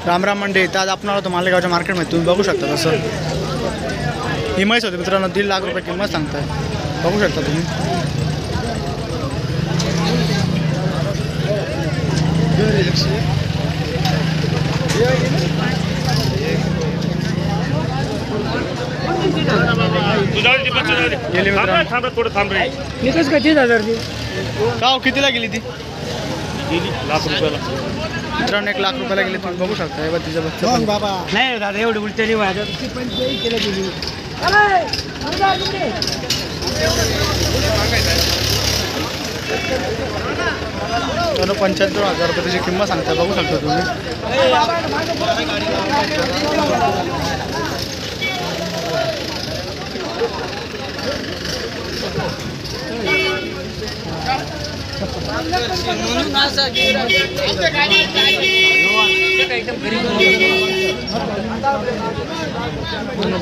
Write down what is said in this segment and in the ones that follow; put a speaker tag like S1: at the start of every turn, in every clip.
S1: रामराम मंडई इथं आज आपण आलो मालेगावच्या मार्केटमध्ये तुम्ही बघू शकता तसं ही म्हैस होती मित्रांनो 1.5 लाख रुपये किंमत सांगताय बघू शकता तुम्ही
S2: निकस का 30,000 दी
S1: का कितीला गेली ती
S2: लाख रुपयाला
S1: मित्रांनो 1 लाख रुपयाला गेली तुम्ही बघू शकता हे बघ तिचं बच्चा
S2: बाबा नाही दादा एवढी उलटे नाही वाजत ती 45 केला गेली
S1: तर 75,000 रुपये त्याची किंमत सांगता बघू शकता तुम्ही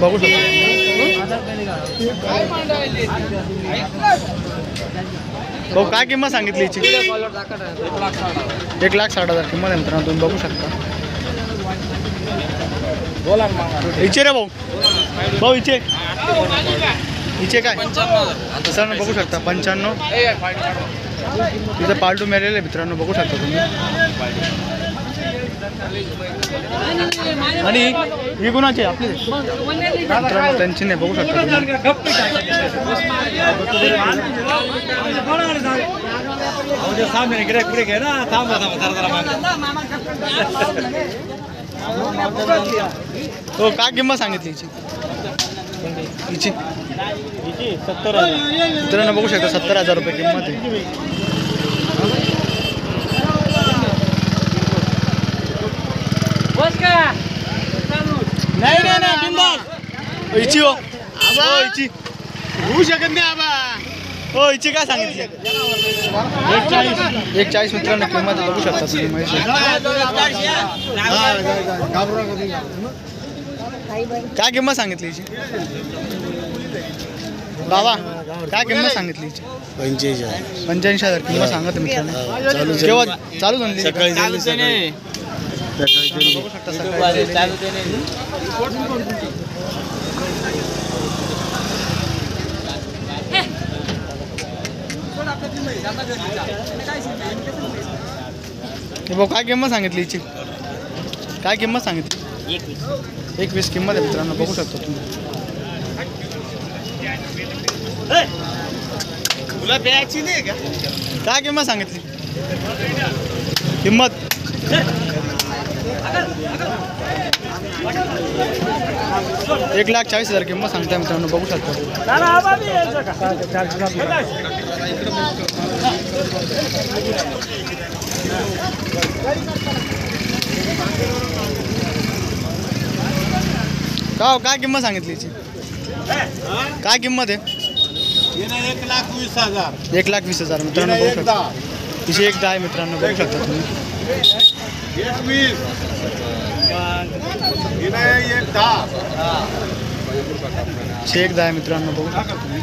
S1: बघू शकता भाऊ काय किंमत सांगितली हिची 1,60,000 किंमत आहे मित्रांनो तुम्ही बघू शकता बोला हिचे रे भाऊ भाऊ हिचे काय मित्रांनो बघू शकता 95 तिथं पालटू मिळालेलं आहे मित्रांनो बघू शकता तुम्ही आणि ही गुणाची आपली मित्रांनो त्यांची नाही बघू शकता हो काय किंमत सांगितली हिची
S2: 70,000
S1: मित्रांनो बघू शकता 70,000 रुपये किंमत आहे हिची हो हिची होऊ शकत नाही आबा हो हिची काय सांगितली 1,40,000 मित्रांनो किंमत बघू शकता तुम्ही म्हैस काय किंमत सांगितली हिची बाबा काय किंमत सांगितली हिची 85,000 किंमत सांगत मित्रांनो केव्हा चालू झाली
S2: सकाळी
S1: बघू शकता भाऊ काय किंमत सांगितली हिची काय किंमत सांगितली 21 किंमत आहे मित्रांनो बघू शकता तुम्ही
S2: तुला प्यायची नाही का
S1: काय किंमत सांगितली किंमत 1,40,000 किंमत सांगताय मित्रांनो बघू शकता का काय किंमत सांगितली काय किंमत आहे
S2: 1,20,000
S1: 1,20,000 मित्रांनो बघू शकता तिची 1,10 आहे मित्रांनो बघू शकता तुम्ही 1,10 आहे मित्रांनो बघू शकता तुम्ही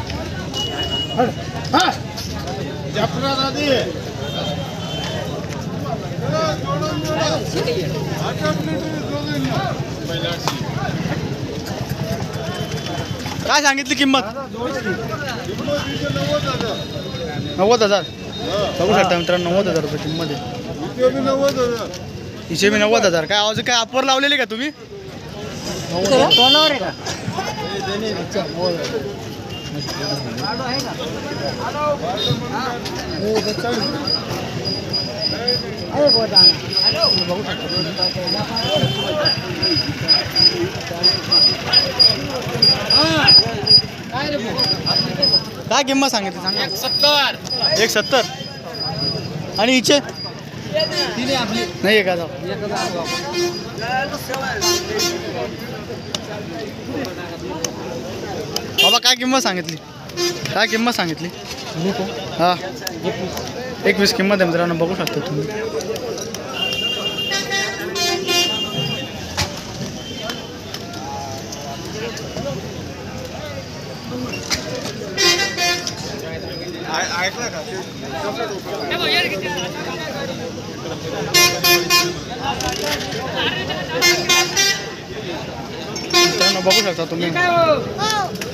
S1: काय सांगितली किंमत 90,000 बघू शकता मित्रांनो 90,000 रुपये किंमत आहे हिचे बी 90,000 काय आवाज काय ऑफर लावलेली का तुम्ही काय किंमत सांगितली सांगा 1,70 आणि हिचे नाही आहे का बाबा काय किंमत सांगितली काय किंमत सांगितली हां 21 किंमत आहे मित्रांनो बघू शकता तुम्ही
S3: ऐकलं का
S1: मित्रांनो बघू शकता तुम्ही